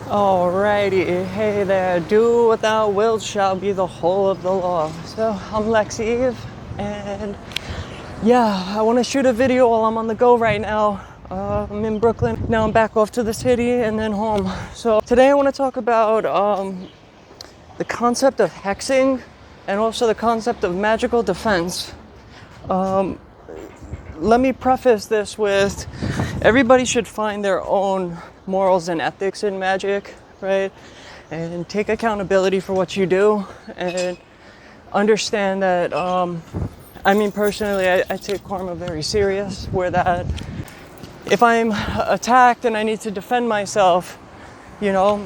Alrighty, hey there, do what thou wilt shall be the whole of the law. So, I'm Lexi Eve, and yeah, I want to shoot a video while I'm on the go right now. I'm in Brooklyn, now I'm back off to the city and then home. So, today I want to talk about the concept of hexing and also the concept of magical defense. Let me preface this with everybody should find their own morals and ethics in magic, right? And take accountability for what you do and understand that, personally, I take karma very serious, where that if I'm attacked and I need to defend myself, you know,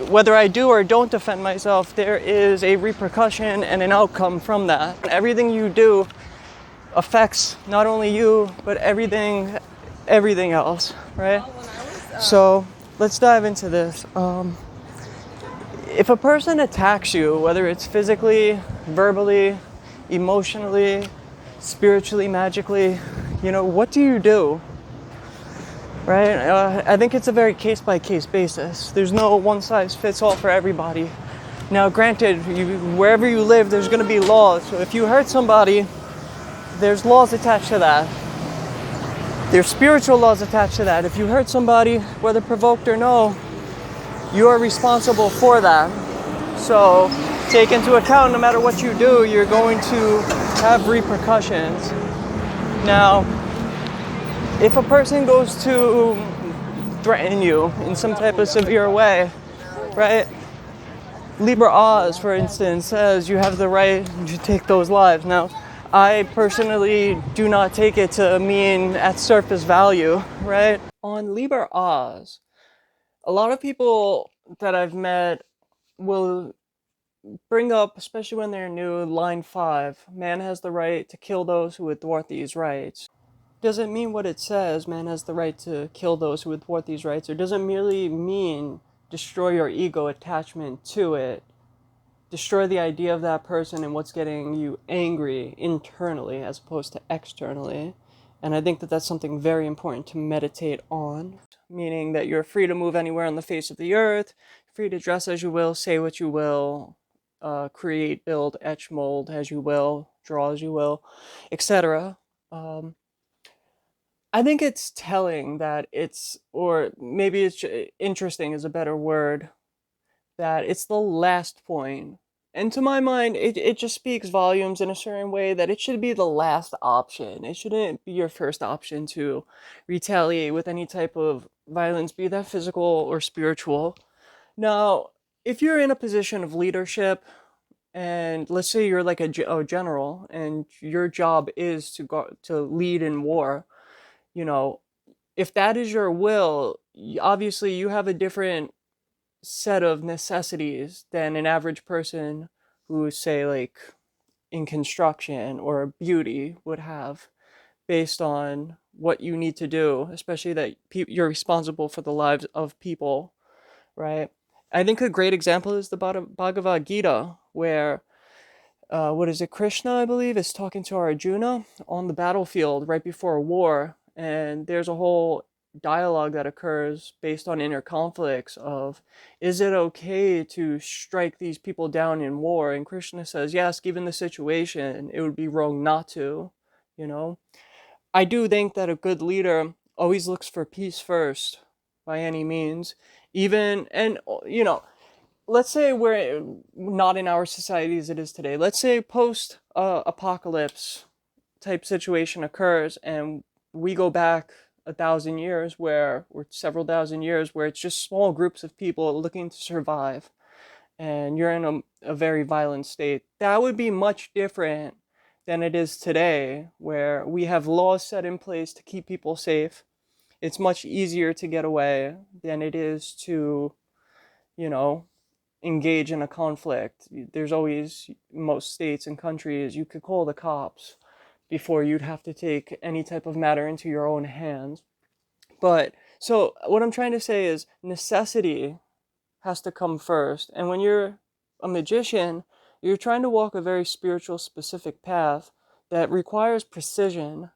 whether I do or don't defend myself, there is a repercussion and an outcome from that. Everything you do affects not only you, but everything else, right? So let's dive into this. If a person attacks you, whether it's physically, verbally, emotionally, spiritually, magically, you know, what do you do? Right? I think it's a very case-by-case basis. There's no one-size-fits-all for everybody. Now, granted, wherever you live, there's going to be laws. So if you hurt somebody, there's laws attached to that. There's spiritual laws attached to that. If you hurt somebody, whether provoked or no, you are responsible for that. So take into account, no matter what you do, you're going to have repercussions. Now, if a person goes to threaten you in some type of severe way, right? Liber Oz, for instance, says you have the right to take those lives. Now, I personally do not take it to mean at surface value, right? On Liber Oz, a lot of people that I've met will bring up, especially when they're new, line 5, man has the right to kill those who would thwart these rights. Doesn't mean what it says, man has the right to kill those who would thwart these rights, or doesn't merely mean destroy your ego attachment to it. Destroy the idea of that person and what's getting you angry internally as opposed to externally. And I think that that's something very important to meditate on, meaning that you're free to move anywhere on the face of the earth, free to dress as you will, say what you will, create, build, etch, mold as you will, draw as you will, etc. I think it's telling that or maybe it's interesting is a better word, that it's the last point. And to my mind, it just speaks volumes in a certain way that it should be the last option. It shouldn't be your first option to retaliate with any type of violence, be that physical or spiritual. Now, if you're in a position of leadership, and let's say you're like a general, and your job is to go to lead in war, you know, if that is your will, obviously you have a different set of necessities than an average person who, say, like in construction or beauty would have, based on what you need to do, especially that you're responsible for the lives of people, right? I think a great example is the Bhagavad Gita, where Krishna, I believe, is talking to Arjuna on the battlefield right before a war, and there's a whole dialogue that occurs based on inner conflicts of, is it okay to strike these people down in war? And Krishna says, yes, given the situation, it would be wrong not to, you know? I do think that a good leader always looks for peace first, by any means. Let's say we're not in our society as it is today. Let's say post-apocalypse type situation occurs and we go back 1,000 years or several thousand years where it's just small groups of people looking to survive and you're in a very violent state. That would be much different than it is today, where we have laws set in place to keep people safe. It's much easier to get away than it is to, engage in a conflict. There's always, most states and countries, you could call the cops before you'd have to take any type of matter into your own hands. But so what I'm trying to say is necessity has to come first. And when you're a magician, you're trying to walk a very spiritual, specific path that requires precision,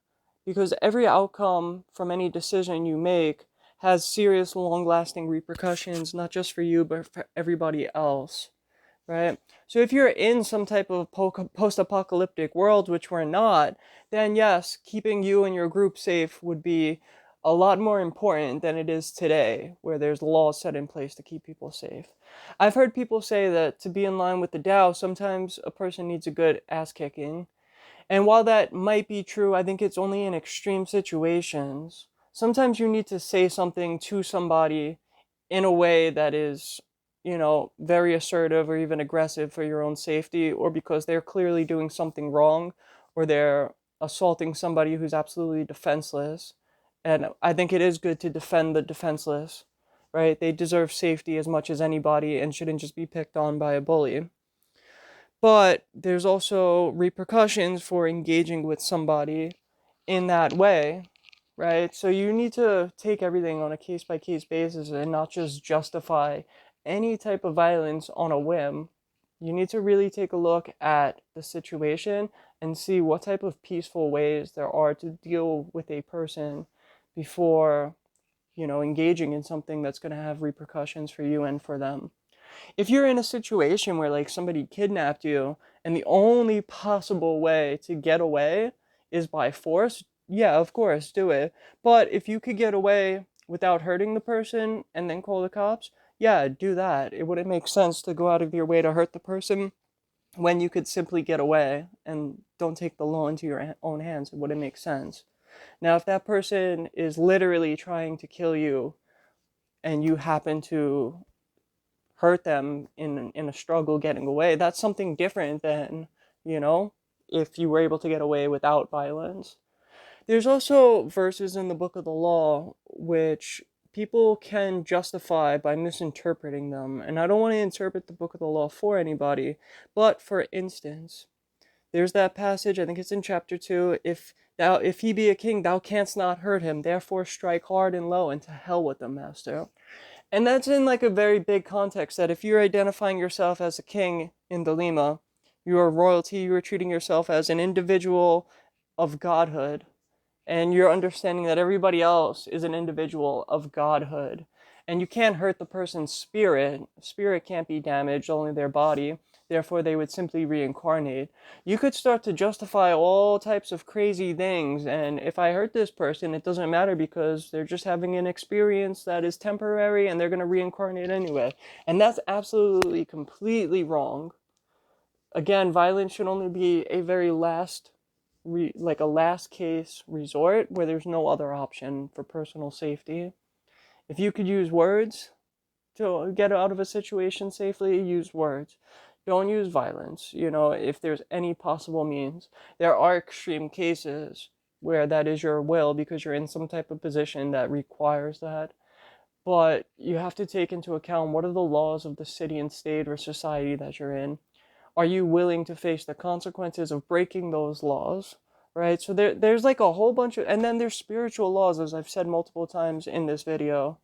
because every outcome from any decision you make has serious, long-lasting repercussions, not just for you, but for everybody else, right? So if you're in some type of post-apocalyptic world, which we're not, then yes, keeping you and your group safe would be a lot more important than it is today, where there's laws set in place to keep people safe. I've heard people say that to be in line with the Tao, sometimes a person needs a good ass kicking. And while that might be true, I think it's only in extreme situations. Sometimes you need to say something to somebody in a way that is, very assertive or even aggressive for your own safety, or because they're clearly doing something wrong, or they're assaulting somebody who's absolutely defenseless. And I think it is good to defend the defenseless, right? They deserve safety as much as anybody and shouldn't just be picked on by a bully. But there's also repercussions for engaging with somebody in that way, right? So you need to take everything on a case-by-case basis and not just justify any type of violence on a whim. You need to really take a look at the situation and see what type of peaceful ways there are to deal with a person before, engaging in something that's going to have repercussions for you and for them. If you're in a situation where like somebody kidnapped you and the only possible way to get away is by force, yeah, of course, do it. But if you could get away without hurting the person and then call the cops, yeah, do that. It wouldn't make sense to go out of your way to hurt the person when you could simply get away and don't take the law into your own hands. It wouldn't make sense. Now, if that person is literally trying to kill you and you happen to hurt them in a struggle getting away, that's something different than, if you were able to get away without violence. There's also verses in the Book of the Law which people can justify by misinterpreting them. And I don't want to interpret the Book of the Law for anybody, but for instance, there's that passage, I think it's in chapter 2, if he be a king, thou canst not hurt him, therefore strike hard and low, and to hell with the master. And that's in like a very big context, that if you're identifying yourself as a king in Thelema, you are royalty, you are treating yourself as an individual of Godhood, and you're understanding that everybody else is an individual of Godhood. And you can't hurt the person's spirit. Spirit can't be damaged, only their body. Therefore, they would simply reincarnate. You could start to justify all types of crazy things. And if I hurt this person, it doesn't matter because they're just having an experience that is temporary and they're going to reincarnate anyway. And that's absolutely, completely wrong. Again, violence should only be a very last case resort where there's no other option for personal safety. If you could use words to get out of a situation safely, use words. Don't use violence, if there's any possible means. There are extreme cases where that is your will because you're in some type of position that requires that. But you have to take into account, what are the laws of the city and state or society that you're in? Are you willing to face the consequences of breaking those laws, right? So there's like a whole bunch of, and then there's spiritual laws, as I've said multiple times in this video.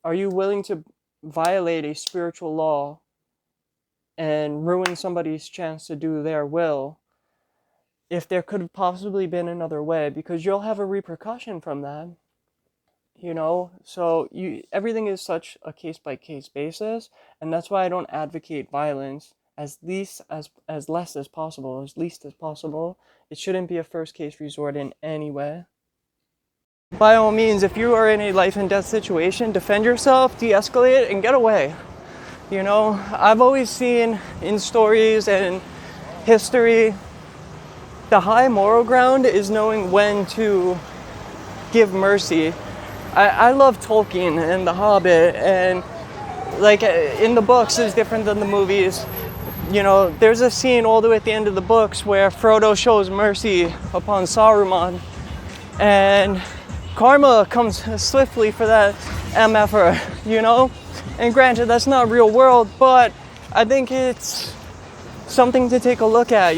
Are you willing to violate a spiritual law and ruin somebody's chance to do their will if there could have possibly been another way? Because you'll have a repercussion from that, So everything is such a case-by-case basis, and that's why I don't advocate violence as least as possible. It shouldn't be a first case resort in any way. By all means, if you are in a life and death situation, defend yourself, de-escalate, and get away. I've always seen in stories and history, the high moral ground is knowing when to give mercy. I love Tolkien and The Hobbit, and like in the books is different than the movies. There's a scene all the way at the end of the books where Frodo shows mercy upon Saruman, and karma comes swiftly for that MFer, And granted, that's not real world, but I think it's something to take a look at,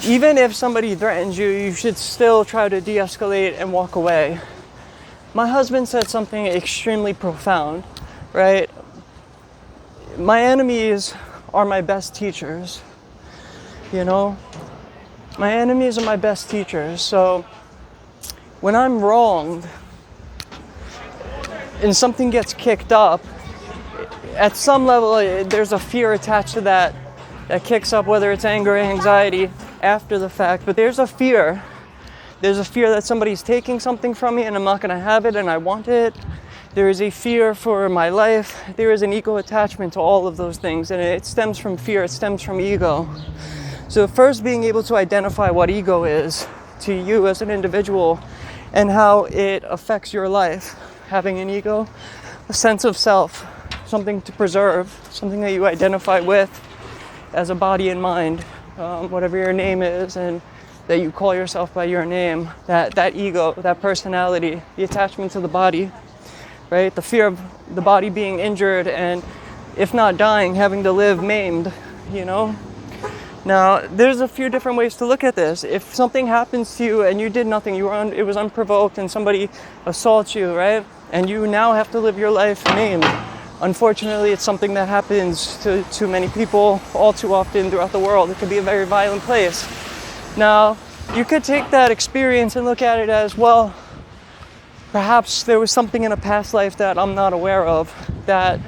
Even if somebody threatens you, you should still try to de-escalate and walk away. My husband said something extremely profound, right? My enemies are my best teachers, My enemies are my best teachers, so when I'm wronged, and something gets kicked up, at some level there's a fear attached to that kicks up, whether it's anger or anxiety after the fact. But there's a fear that somebody's taking something from me and I'm not going to have it and I want it. There is a fear for my life. There is an ego attachment to all of those things, and it stems from fear, it stems from ego. So first, being able to identify what ego is to you as an individual and how it affects your life. Having an ego, a sense of self, something to preserve, something that you identify with as a body and mind, whatever your name is, and that you call yourself by your name, that ego, that personality, the attachment to the body, right? The fear of the body being injured and, if not dying, having to live maimed, you know? Now, there's a few different ways to look at this. If something happens to you and you did nothing, it was unprovoked, and somebody assaults you, right? And you now have to live your life maimed. Unfortunately, it's something that happens to too many people all too often throughout the world. It could be a very violent place. Now, you could take that experience and look at it as, well, perhaps there was something in a past life that I'm not aware of, that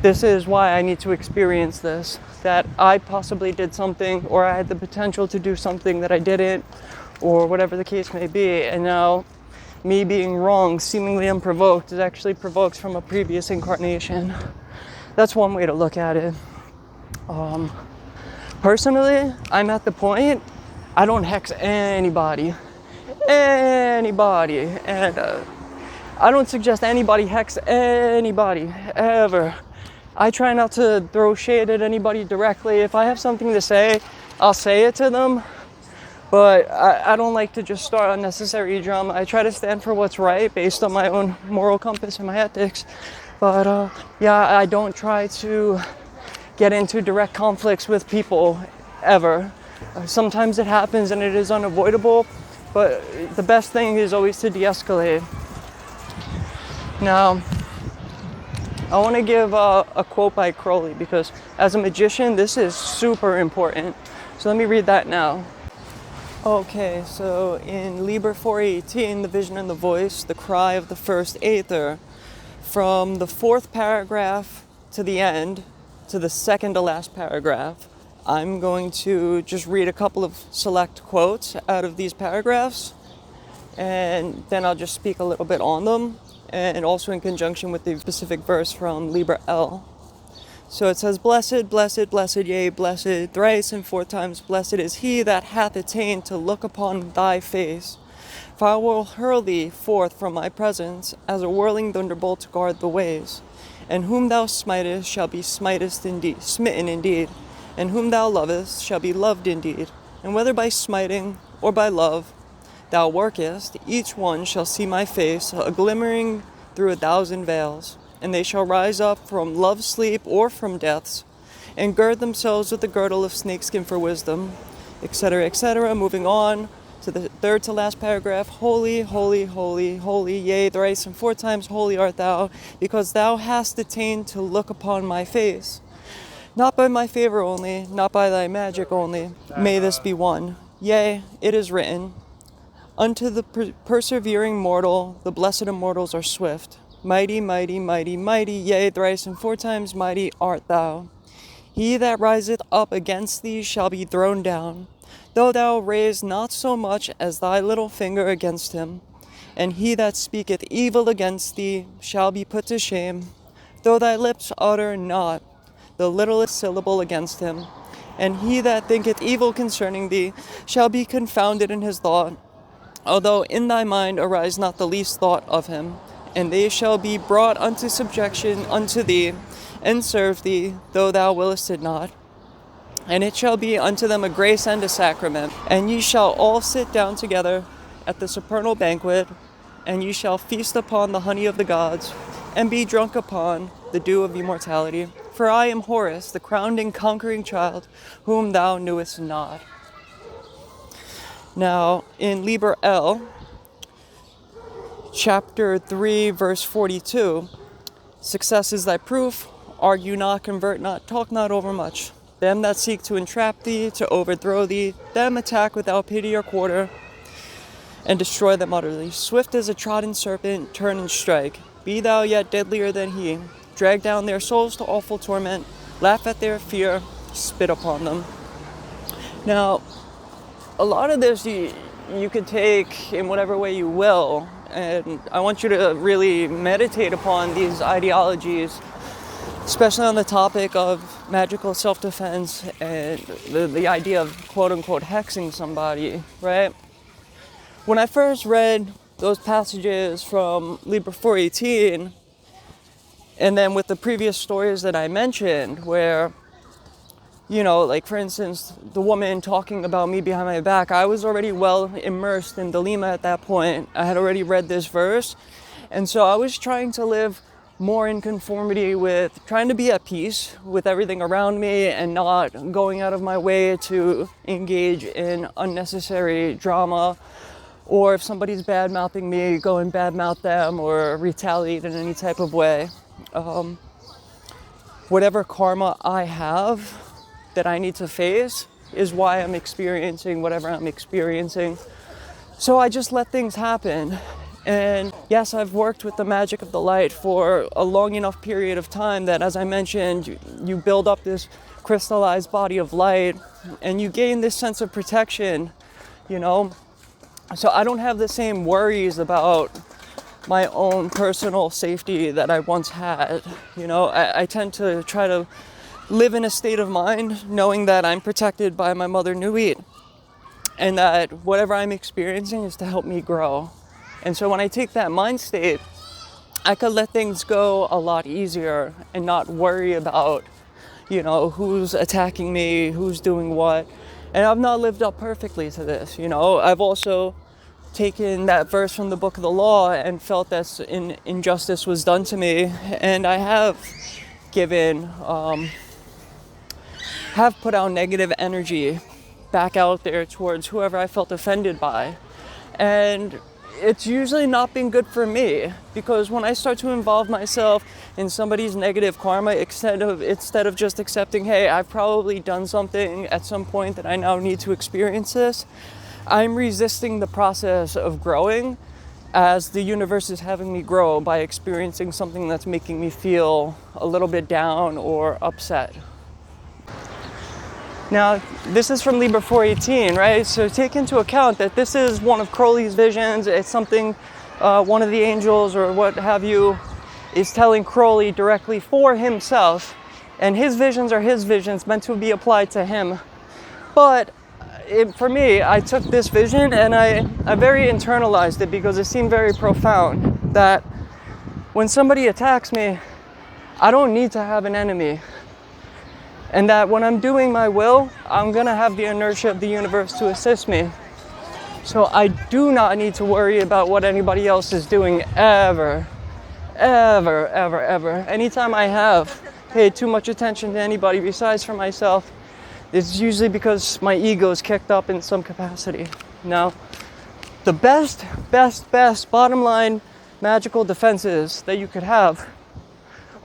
this is why I need to experience this, that I possibly did something, or I had the potential to do something that I didn't, or whatever the case may be. And now me being wrong, seemingly unprovoked, is actually provoked from a previous incarnation. That's one way to look at it. Personally, I'm at the point, I don't hex anybody, and I don't suggest anybody hex anybody, ever. I try not to throw shade at anybody directly. If I have something to say, I'll say it to them. But I don't like to just start unnecessary drama. I try to stand for what's right based on my own moral compass and my ethics. But yeah, I don't try to get into direct conflicts with people, ever. Sometimes it happens and it is unavoidable, but the best thing is always to de-escalate. Now, I want to give a quote by Crowley, because as a magician, this is super important. So let me read that now. Okay, so in Liber 418, the vision and the voice, the cry of the first Aether, from the 4th paragraph to the end, to the second to last paragraph, I'm going to just read a couple of select quotes out of these paragraphs, and then I'll just speak a little bit on them, and also in conjunction with the specific verse from Liber L. So it says, "Blessed, blessed, blessed, yea, blessed, thrice and 4 times blessed is he that hath attained to look upon thy face. For I will hurl thee forth from my presence, as a whirling thunderbolt to guard the ways. And whom thou smitest shall be smitten indeed, and whom thou lovest shall be loved indeed. And whether by smiting or by love thou workest, each one shall see my face, a glimmering through 1,000 veils. And they shall rise up from love's sleep or from death's, and gird themselves with the girdle of snakeskin for wisdom," etc., etc. Moving on to the 3rd to last paragraph. "Holy, holy, holy, holy, yea, thrice and 4 times holy art thou, because thou hast attained to look upon my face. Not by my favor only, not by thy magic only, may this be won. Yea, it is written, unto the persevering mortal, the blessed immortals are swift. Mighty, mighty, mighty, mighty, yea, thrice and 4 times mighty art thou. He that riseth up against thee shall be thrown down, though thou raise not so much as thy little finger against him. And he that speaketh evil against thee shall be put to shame, though thy lips utter not the littlest syllable against him. And he that thinketh evil concerning thee shall be confounded in his thought, although in thy mind arise not the least thought of him. And they shall be brought unto subjection unto thee, and serve thee, though thou willest it not. And it shall be unto them a grace and a sacrament. And ye shall all sit down together at the supernal banquet, and ye shall feast upon the honey of the gods, and be drunk upon the dew of immortality. For I am Horus, the crowned and conquering child, whom thou knewest not." Now, in Liber L, chapter 3, verse 42, "Success is thy proof, argue not, convert not, talk not overmuch. Them that seek to entrap thee, to overthrow thee, them attack without pity or quarter, and destroy them utterly. Swift as a trodden serpent, turn and strike. Be thou yet deadlier than he. Drag down their souls to awful torment. Laugh at their fear. Spit upon them. Now, a lot of this you could take in whatever way you will. And I want you to really meditate upon these ideologies, especially on the topic of magical self-defense and the idea of quote-unquote hexing somebody, right? When I first read those passages from Liber 418, and then with the previous stories that I mentioned, where, you know, like for instance, the woman talking about me behind my back, I was already well immersed in Thelema at that point. I had already read this verse. And so I was trying to live more in conformity with trying to be at peace with everything around me and not going out of my way to engage in unnecessary drama, or if somebody's bad-mouthing me, go and bad-mouth them or retaliate in any type of way. Whatever karma I have that I need to face is why I'm experiencing whatever I'm experiencing. So I just let things happen. And yes, I've worked with the magic of the light for a long enough period of time that, as I mentioned, you build up this crystallized body of light and you gain this sense of protection, you know. So I don't have the same worries about my own personal safety that I once had. You know, I tend to try to live in a state of mind knowing that I'm protected by my mother Nuit, and that whatever I'm experiencing is to help me grow. And so when I take that mind state, I could let things go a lot easier and not worry about, you know, who's attacking me, who's doing what. And I've not lived up perfectly to this, you know. I've also taken that verse from the book of the law and felt that injustice was done to me. And I have have put out negative energy back out there towards whoever I felt offended by. And it's usually not been good for me, because when I start to involve myself in somebody's negative karma, instead of just accepting, hey, I've probably done something at some point that I now need to experience this, I'm resisting the process of growing, as the universe is having me grow by experiencing something that's making me feel a little bit down or upset. Now, this is from Liber 418, right? So take into account that this is one of Crowley's visions. It's something one of the angels or what have you is telling Crowley directly for himself. And his visions are his visions, meant to be applied to him. But for me, I took this vision and I very internalized it, because it seemed very profound that when somebody attacks me, I don't need to have an enemy. And that when I'm doing my will, I'm gonna have the inertia of the universe to assist me. So I do not need to worry about what anybody else is doing ever. Ever, ever, ever. Anytime I have paid too much attention to anybody besides for myself, it's usually because my ego is kicked up in some capacity. Now, the best bottom line magical defenses that you could have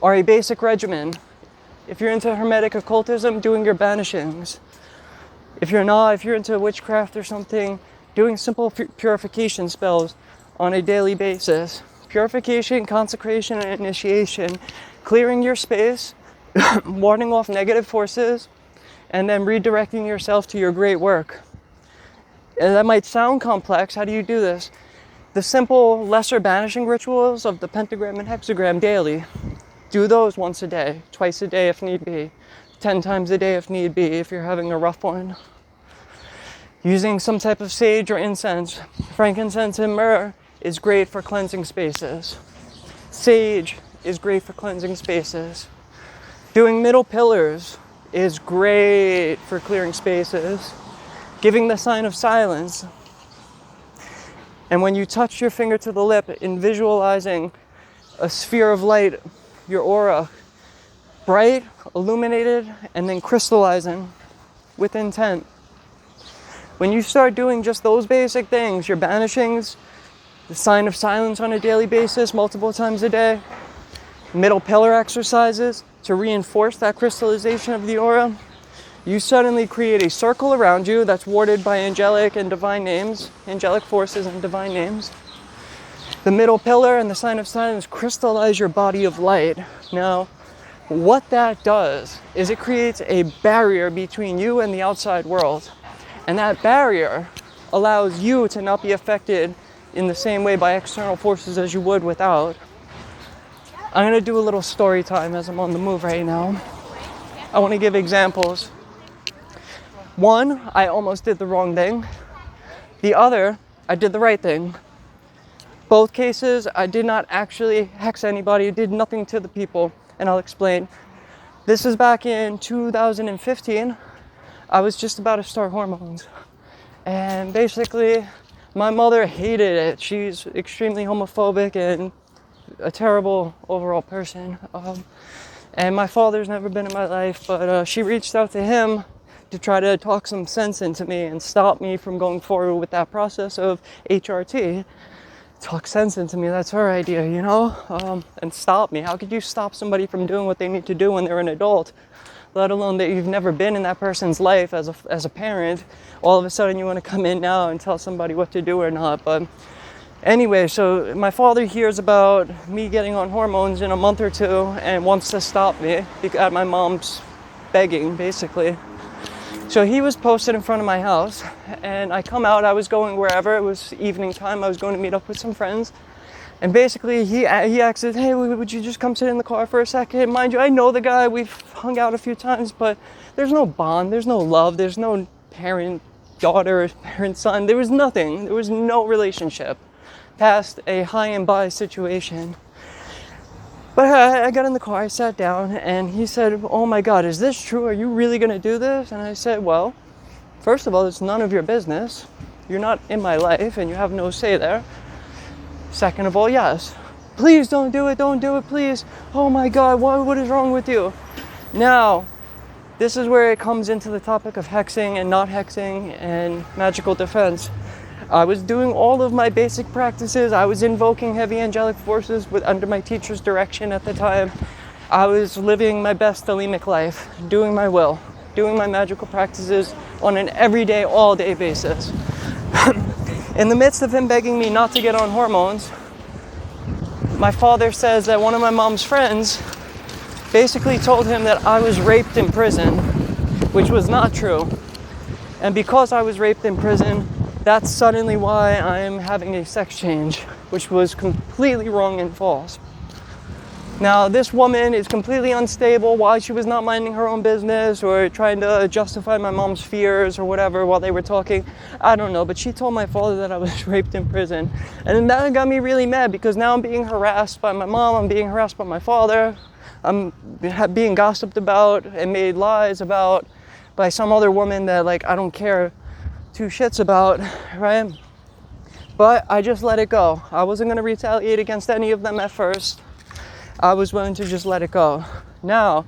are a basic regimen. If you're into Hermetic occultism, doing your banishings. If you're not, if you're into witchcraft or something, doing simple purification spells on a daily basis. Purification, consecration, and initiation. Clearing your space, warding off negative forces, and then redirecting yourself to your great work. And that might sound complex. How do you do this? The simple lesser banishing rituals of the pentagram and hexagram daily. Do those once a day, twice a day if need be, 10 times a day if need be, if you're having a rough one. Using some type of sage or incense. Frankincense and myrrh is great for cleansing spaces. Sage is great for cleansing spaces. Doing middle pillars is great for clearing spaces. Giving the sign of silence. And when you touch your finger to the lip in visualizing a sphere of light, your aura, bright, illuminated, and then crystallizing with intent. When you start doing just those basic things, your banishings, the sign of silence on a daily basis, multiple times a day, middle pillar exercises to reinforce that crystallization of the aura, you suddenly create a circle around you that's warded by angelic and divine names, angelic forces and divine names. The middle pillar and the sign of silence crystallize your body of light. Now, what that does is it creates a barrier between you and the outside world. And that barrier allows you to not be affected in the same way by external forces as you would without. I'm going to do a little story time as I'm on the move right now. I want to give examples. One, I almost did the wrong thing. The other, I did the right thing. Both cases, I did not actually hex anybody, did nothing to the people, and I'll explain. This is back in 2015. I was just about to start hormones. And basically, my mother hated it. She's extremely homophobic and a terrible overall person. And my father's never been in my life, but she reached out to him to try to talk some sense into me and stop me from going forward with that process of HRT. Talk sense into me, that's her idea, you know? And stop me. How could you stop somebody from doing what they need to do when they're an adult? Let alone that you've never been in that person's life as a parent. All of a sudden you want to come in now and tell somebody what to do or not. But anyway, so my father hears about me getting on hormones in a month or two and wants to stop me at my mom's begging, basically. So he was posted in front of my house, and I come out. I was going wherever. It was evening time. I was going to meet up with some friends. And basically he asked, hey, would you just come sit in the car for a second? Mind you, I know the guy. We've hung out a few times, but there's no bond. There's no love. There's no parent-daughter, parent-son. There was nothing. There was no relationship past a high and by situation. But I got in the car, I sat down, and he said, oh my God, is this true? Are you really going to do this? And I said, well, first of all, it's none of your business. You're not in my life, and you have no say there. Second of all, yes. Please don't do it, please. Oh my God, what is wrong with you? Now, this is where it comes into the topic of hexing and not hexing and magical defense. I was doing all of my basic practices. I was invoking heavy angelic forces under my teacher's direction at the time. I was living my best Thelemic life, doing my will, doing my magical practices on an everyday, all-day basis. In the midst of him begging me not to get on hormones, my father says that one of my mom's friends basically told him that I was raped in prison, which was not true. And because I was raped in prison, that's suddenly why I am having a sex change, which was completely wrong and false. Now, this woman is completely unstable. Why she was not minding her own business or trying to justify my mom's fears or whatever while they were talking, I don't know. But she told my father that I was raped in prison. And that got me really mad because now I'm being harassed by my mom. I'm being harassed by my father. I'm being gossiped about and made lies about by some other woman that, like, I don't care two shits about, right? But I just let it go. I wasn't going to retaliate against any of them at first. I was willing to just let it go. Now,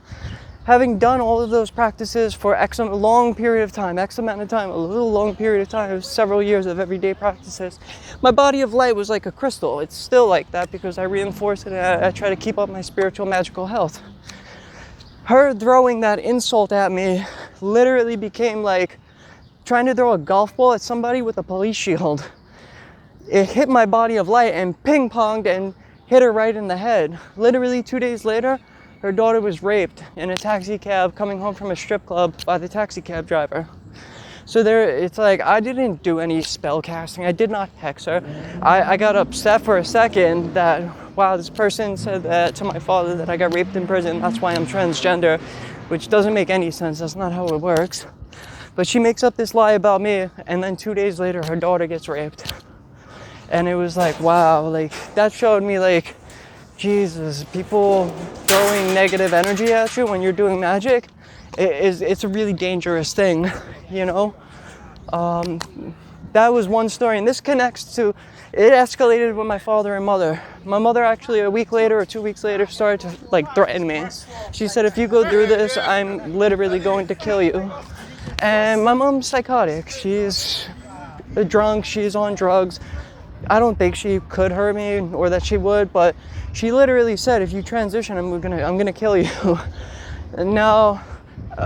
having done all of those practices for a long period of time, a little long period of time, several years of everyday practices, my body of light was like a crystal. It's still like that because I reinforce it and I try to keep up my spiritual magical health. Her throwing that insult at me literally became like trying to throw a golf ball at somebody with a police shield. It hit my body of light and ping-ponged and hit her right in the head. Literally 2 days later, her daughter was raped in a taxi cab coming home from a strip club by the taxi cab driver. So it's like, I didn't do any spell casting. I did not hex her. I got upset for a second that, wow, this person said that to my father that I got raped in prison. That's why I'm transgender, which doesn't make any sense. That's not how it works. But she makes up this lie about me, and then 2 days later, her daughter gets raped. And it was like, wow, like, that showed me, like, Jesus, people throwing negative energy at you when you're doing magic, it's a really dangerous thing, you know? That was one story, and this connects to, it escalated with my father and mother. My mother actually a week later or 2 weeks later started to, like, threaten me. She said, if you go through this, I'm literally going to kill you. And my mom's psychotic. She's drunk, she's on drugs. I don't think she could hurt me or that she would, but she literally said, if you transition, I'm gonna kill you. And now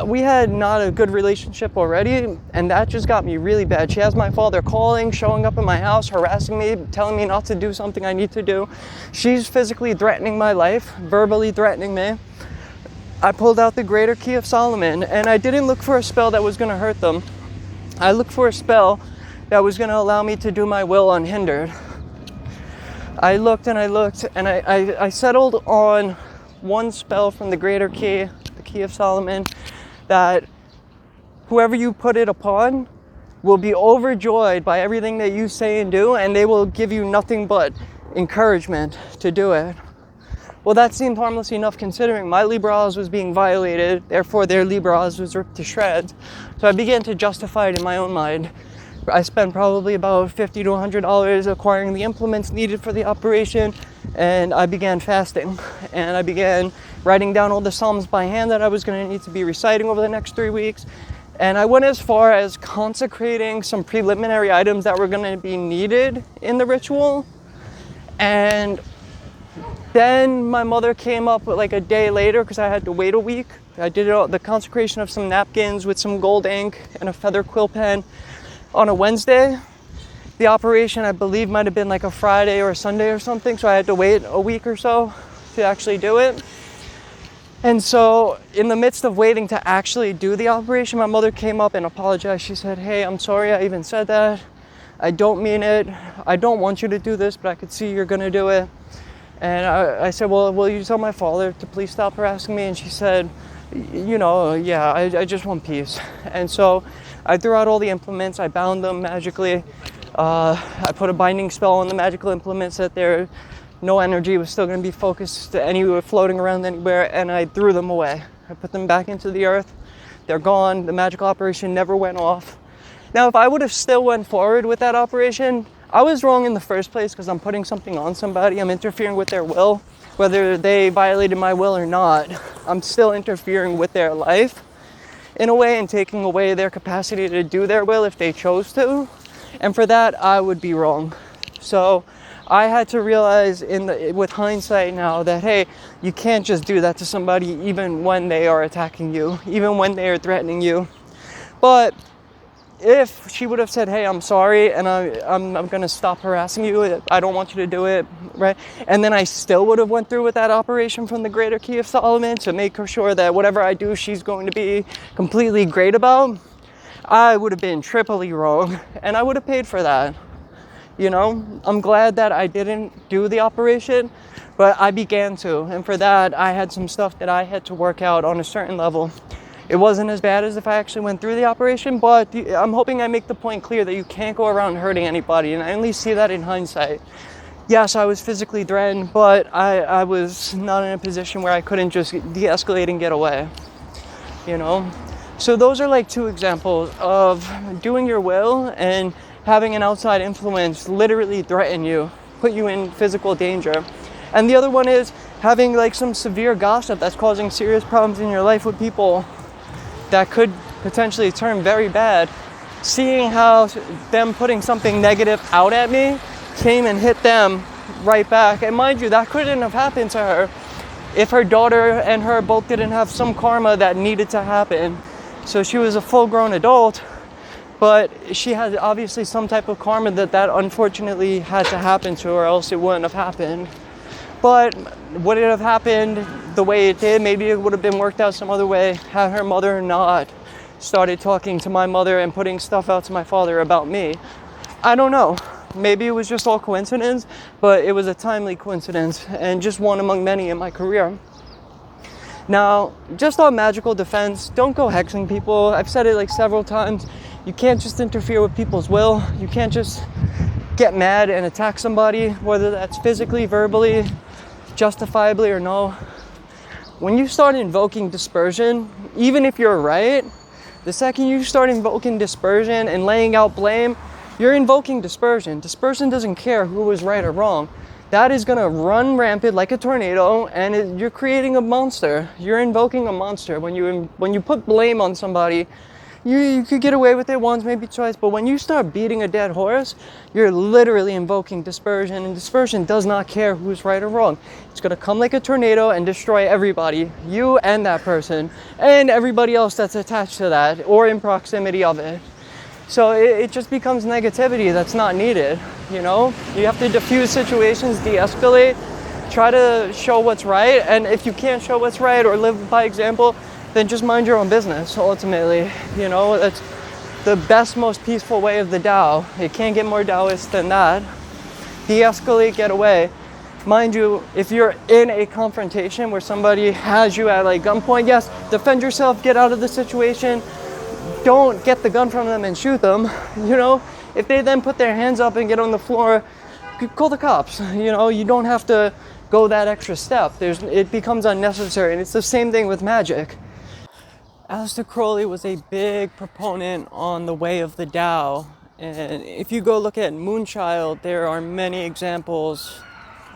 we had not a good relationship already, and that just got me really bad. She has my father calling, showing up at my house, harassing me, telling me not to do something I need to do. She's physically threatening my life, verbally threatening me. I pulled out the Greater Key of Solomon, and I didn't look for a spell that was going to hurt them. I looked for a spell that was going to allow me to do my will unhindered. I looked, and I settled on one spell from the Greater Key, the Key of Solomon, that whoever you put it upon will be overjoyed by everything that you say and do, and they will give you nothing but encouragement to do it. Well, that seemed harmless enough considering my Libras was being violated, therefore their Libras was ripped to shreds. So I began to justify it in my own mind. I spent probably about $50 to $100 acquiring the implements needed for the operation, and I began fasting. And I began writing down all the Psalms by hand that I was going to need to be reciting over the next 3 weeks. And I went as far as consecrating some preliminary items that were going to be needed in the ritual. And then my mother came up with like a day later because I had to wait a week. I did the consecration of some napkins with some gold ink and a feather quill pen on a Wednesday. The operation, I believe, might have been like a Friday or a Sunday or something, so I had to wait a week or so to actually do it. And so in the midst of waiting to actually do the operation, my mother came up and apologized. She said, "Hey, I'm sorry I even said that. I don't mean it. I don't want you to do this, but I could see you're going to do it." And I said, "Well, will you tell my father to please stop harassing me?" And she said, "Yeah, I just want peace." And so I threw out all the implements. I bound them magically. I put a binding spell on the magical implements that no energy was still going to be focused anywhere, floating around anywhere, and I threw them away. I put them back into the earth. They're gone. The magical operation never went off. Now, if I would have still went forward with that operation, I was wrong in the first place because I'm putting something on somebody. I'm interfering with their will. Whether they violated my will or not, I'm still interfering with their life in a way and taking away their capacity to do their will if they chose to. And for that, I would be wrong. So I had to realize with hindsight now that, hey, you can't just do that to somebody even when they are attacking you, even when they are threatening you. But if she would have said, "Hey, I'm sorry, and I'm going to stop harassing you. I don't want you to do it," right? And then I still would have went through with that operation from the Greater Key of Solomon to make sure that whatever I do, she's going to be completely great about. I would have been triply wrong, and I would have paid for that. You know, I'm glad that I didn't do the operation, but I began to, and for that, I had some stuff that I had to work out on a certain level. It wasn't as bad as if I actually went through the operation, but I'm hoping I make the point clear that you can't go around hurting anybody, and I only see that in hindsight. Yes, I was physically threatened, but I was not in a position where I couldn't just de-escalate and get away, you know? So those are like two examples of doing your will and having an outside influence literally threaten you, put you in physical danger. And the other one is having like some severe gossip that's causing serious problems in your life with people that could potentially turn very bad. Seeing how them putting something negative out at me came and hit them right back. And mind you, that couldn't have happened to her if her daughter and her both didn't have some karma that needed to happen. So she was a full-grown adult, but she had obviously some type of karma that unfortunately had to happen to her, or else it wouldn't have happened. But would it have happened the way it did? Maybe it would have been worked out some other way had her mother not started talking to my mother and putting stuff out to my father about me. I don't know. Maybe it was just all coincidence, but it was a timely coincidence and just one among many in my career. Now, just on magical defense, don't go hexing people. I've said it like several times. You can't just interfere with people's will. You can't just get mad and attack somebody, whether that's physically, verbally, justifiably or no. When you start invoking dispersion, even if you're right, the second you start invoking dispersion and laying out blame, you're invoking dispersion. Dispersion doesn't care who was right or wrong. That is going to run rampant like a tornado, and you're creating a monster. You're invoking a monster. When you put blame on somebody, You could get away with it once, maybe twice, but when you start beating a dead horse, you're literally invoking dispersion, and dispersion does not care who's right or wrong. It's gonna come like a tornado and destroy everybody, you and that person, and everybody else that's attached to that, or in proximity of it. So it just becomes negativity that's not needed, you know? You have to diffuse situations, de-escalate, try to show what's right, and if you can't show what's right or live by example, then just mind your own business, ultimately. You know, that's the best, most peaceful way of the Tao. It can't get more Taoist than that. De-escalate, get away. Mind you, if you're in a confrontation where somebody has you at like gunpoint, yes, defend yourself, get out of the situation. Don't get the gun from them and shoot them. You know, if they then put their hands up and get on the floor, call the cops. You know, you don't have to go that extra step. It becomes unnecessary, and it's the same thing with magic. Aleister Crowley was a big proponent on the way of the Tao, and if you go look at Moonchild, there are many examples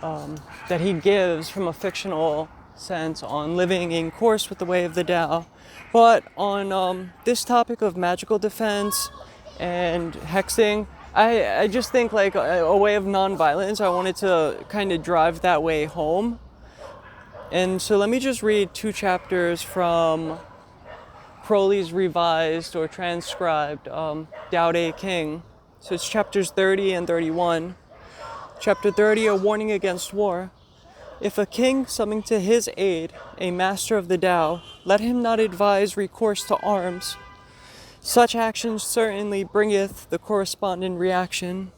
that he gives from a fictional sense on living in course with the way of the Tao. But on this topic of magical defense and hexing, I just think like a way of non-violence, I wanted to kind of drive that way home. And so let me just read 2 chapters from Crowley's revised or transcribed Tao Te King. So it's chapters 30 and 31. Chapter 30, a warning against war. If a king summon to his aid a master of the Tao, let him not advise recourse to arms. Such action certainly bringeth the correspondent reaction.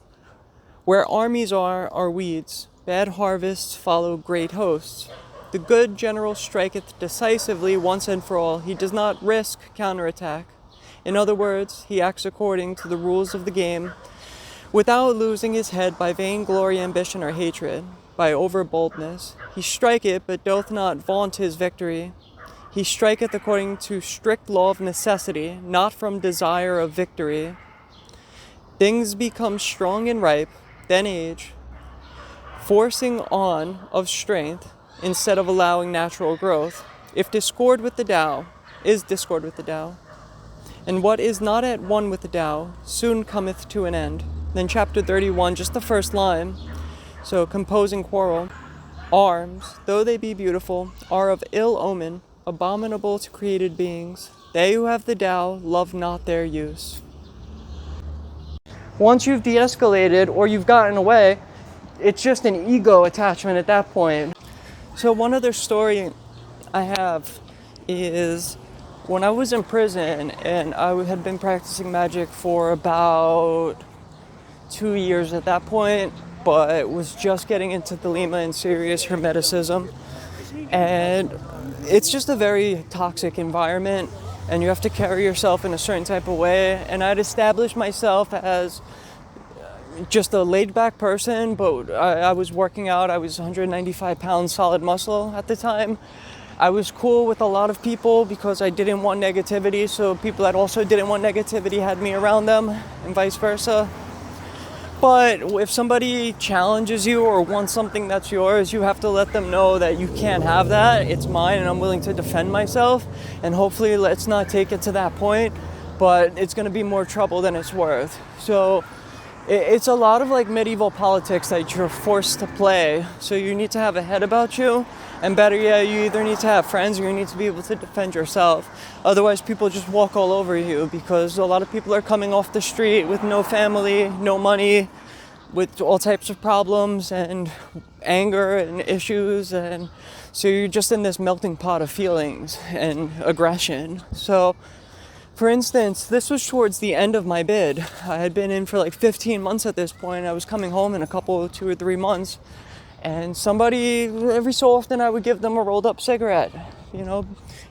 Where armies are weeds. Bad harvests follow great hosts. The good general striketh decisively once and for all. He does not risk counterattack. In other words, he acts according to the rules of the game, without losing his head by vainglory, ambition, or hatred, by overboldness. He striketh, but doth not vaunt his victory. He striketh according to strict law of necessity, not from desire of victory. Things become strong and ripe, then age, forcing on of strength, instead of allowing natural growth. If discord with the Tao, is discord with the Tao. And what is not at one with the Tao, soon cometh to an end. Then chapter 31, just the first line. So composing quarrel. Arms, though they be beautiful, are of ill omen, abominable to created beings. They who have the Tao love not their use. Once you've de-escalated or you've gotten away, it's just an ego attachment at that point. So one other story I have is when I was in prison and I had been practicing magic for about 2 years at that point, but was just getting into Thelema and serious hermeticism. And it's just a very toxic environment, and you have to carry yourself in a certain type of way. And I'd established myself as just a laid-back person, but I was working out. I was 195 pounds solid muscle at the time. I was cool with a lot of people because I didn't want negativity, so people that also didn't want negativity had me around them, and vice versa. But if somebody challenges you or wants something that's yours, you have to let them know that you can't have that. It's mine and I'm willing to defend myself. And hopefully let's not take it to that point, but it's going to be more trouble than it's worth. So it's a lot of like medieval politics that you're forced to play. So you need to have a head about you. And better yet, you either need to have friends or you need to be able to defend yourself. Otherwise, people just walk all over you because a lot of people are coming off the street with no family, no money, with all types of problems and anger and issues. And so you're just in this melting pot of feelings and aggression. So, for instance, this was towards the end of my bid. I had been in for like 15 months at this point. I was coming home in a couple, 2 or 3 months. And somebody, every so often I would give them a rolled up cigarette. You know,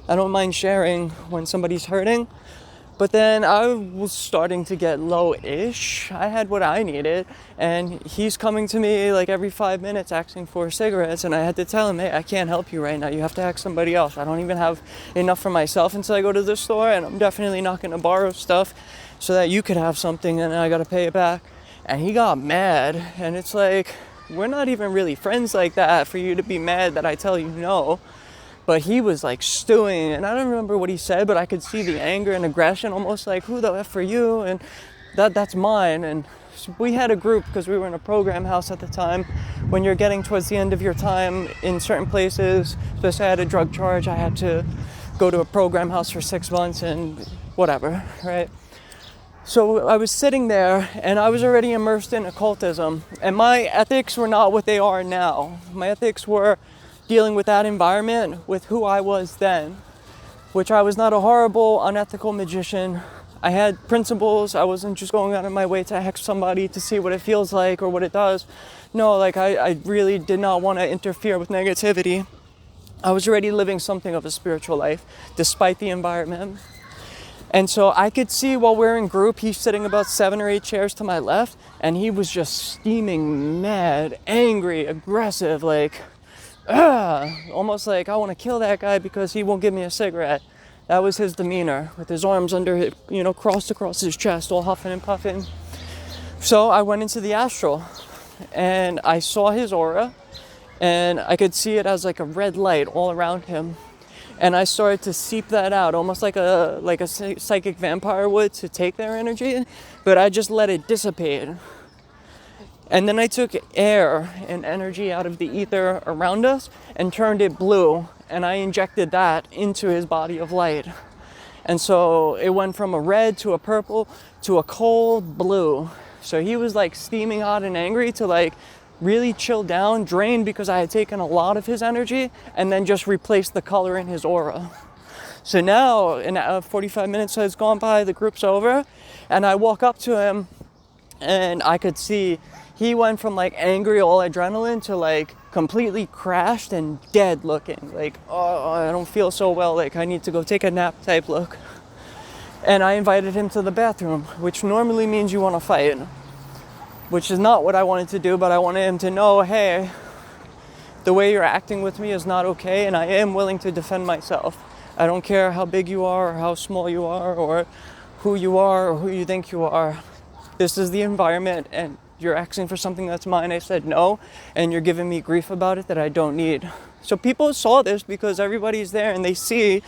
I don't mind sharing when somebody's hurting. But then I was starting to get low-ish. I had what I needed. And he's coming to me like every 5 minutes asking for cigarettes. And I had to tell him, hey, I can't help you right now. You have to ask somebody else. I don't even have enough for myself until I go to the store. And I'm definitely not going to borrow stuff so that you could have something and I got to pay it back. And he got mad. And it's like, we're not even really friends like that for you to be mad that I tell you no. But he was like stewing, and I don't remember what he said, but I could see the anger and aggression, almost like, who the F are you? And that's mine. And we had a group, because we were in a program house at the time. When you're getting towards the end of your time in certain places, especially I had a drug charge, I had to go to a program house for 6 months and whatever, right? So I was sitting there, and I was already immersed in occultism, and my ethics were not what they are now. My ethics were dealing with that environment with who I was then, which I was not a horrible, unethical magician. I had principles. I wasn't just going out of my way to hex somebody to see what it feels like or what it does. No, like I really did not want to interfere with negativity. I was already living something of a spiritual life, despite the environment. And so I could see while we're in group, he's sitting about 7 or 8 chairs to my left, and he was just steaming, mad, angry, aggressive, like, almost like I want to kill that guy because he won't give me a cigarette. That was his demeanor, with his arms under his, crossed across his chest, all huffing and puffing. So I went into the astral, and I saw his aura, and I could see it as like a red light all around him. And I started to seep that out, almost like a psychic vampire would, to take their energy, but I just let it dissipate. And then I took air and energy out of the ether around us and turned it blue, and I injected that into his body of light. And so it went from a red to a purple to a cold blue. So he was like steaming hot and angry to like really chilled down, drained, because I had taken a lot of his energy and then just replaced the color in his aura. So now, in 45 minutes has gone by, the group's over, and I walk up to him, and I could see he went from like angry, all adrenaline, to like completely crashed and dead looking. Like, oh, I don't feel so well, like I need to go take a nap type look. And I invited him to the bathroom, which normally means you want to fight, which is not what I wanted to do, but I wanted him to know, hey, the way you're acting with me is not okay, and I am willing to defend myself. I don't care how big you are or how small you are or who you think you are. This is the environment, and you're asking for something that's mine. I said no, and you're giving me grief about it that I don't need. So people saw this because everybody's there, and they see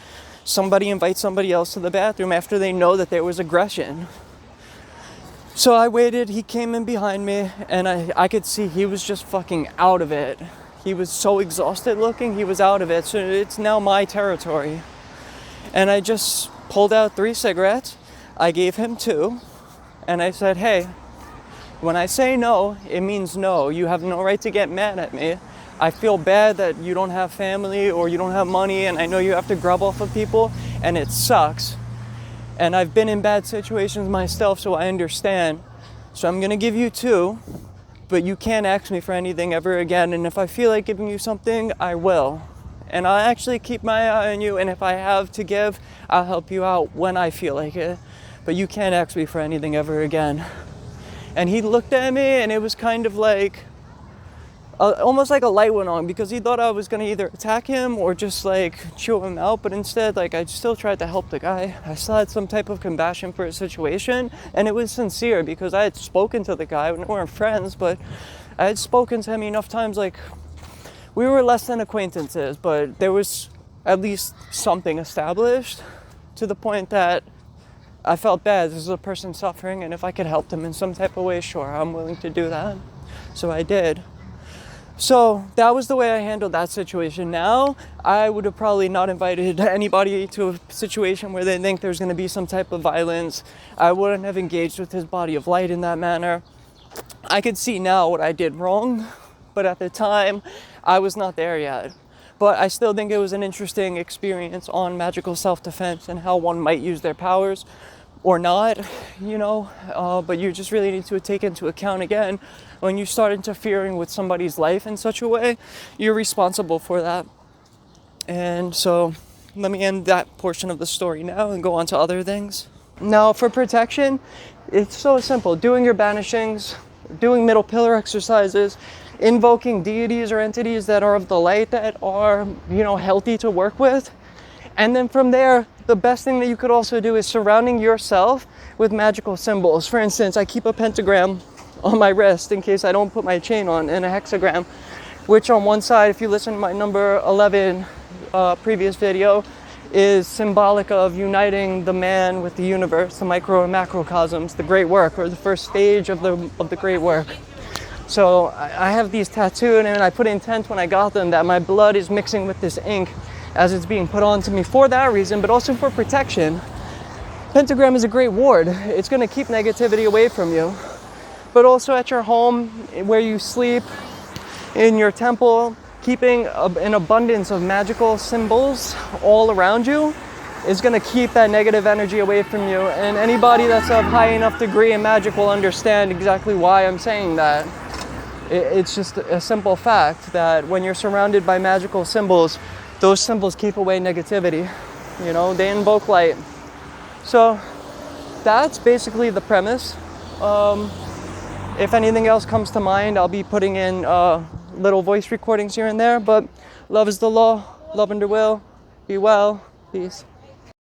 somebody invite somebody else to the bathroom after they know that there was aggression. So I waited, he came in behind me, and I could see he was just fucking out of it. He was so exhausted looking, he was out of it. So it's now my territory. And I just pulled out 3 cigarettes. I gave him 2, and I said, hey, when I say no, it means no. You have no right to get mad at me. I feel bad that you don't have family or you don't have money, and I know you have to grub off of people, and it sucks. And I've been in bad situations myself, so I understand. So I'm gonna give you 2, but you can't ask me for anything ever again. And if I feel like giving you something, I will. And I'll actually keep my eye on you, and if I have to give, I'll help you out when I feel like it. But you can't ask me for anything ever again. And he looked at me, and it was kind of like, almost like a light went on, because he thought I was going to either attack him or just like chew him out. But instead, like, I still tried to help the guy. I still had some type of compassion for his situation, and it was sincere because I had spoken to the guy. We weren't friends, but I had spoken to him enough times. Like, we were less than acquaintances, but there was at least something established to the point that I felt bad. This is a person suffering, and if I could help them in some type of way, sure, I'm willing to do that. So I did. So that was the way I handled that situation. Now, I would have probably not invited anybody to a situation where they think there's going to be some type of violence. I wouldn't have engaged with his body of light in that manner. I could see now what I did wrong, but at the time, I was not there yet. But I still think it was an interesting experience on magical self-defense and how one might use their powers or not, but you just really need to take into account, again, when you start interfering with somebody's life in such a way, you're responsible for that. And so let me end that portion of the story now and go on to other things. Now, for protection, it's so simple. Doing your banishings, doing middle pillar exercises, invoking deities or entities that are of the light, that are, healthy to work with. And then from there, the best thing that you could also do is surrounding yourself with magical symbols. For instance, I keep a pentagram on my wrist in case I don't put my chain on, and a hexagram, which on one side, if you listen to my number 11 previous video is symbolic of uniting the man with the universe, the micro and macrocosms, the great work, or the first stage of the great work. So I have these tattooed, and I put intent when I got them that my blood is mixing with this ink as it's being put onto me for that reason, but also for protection. Pentagram is a great ward. It's going to keep negativity away from you. But also at your home, where you sleep, in your temple, keeping an abundance of magical symbols all around you is going to keep that negative energy away from you. And anybody that's of high enough degree in magic will understand exactly why I'm saying that. It's just a simple fact that when you're surrounded by magical symbols, those symbols keep away negativity. You know, they invoke light. So that's basically the premise. If anything else comes to mind, I'll be putting in little voice recordings here and there, but love is the law, love under will, be well, peace.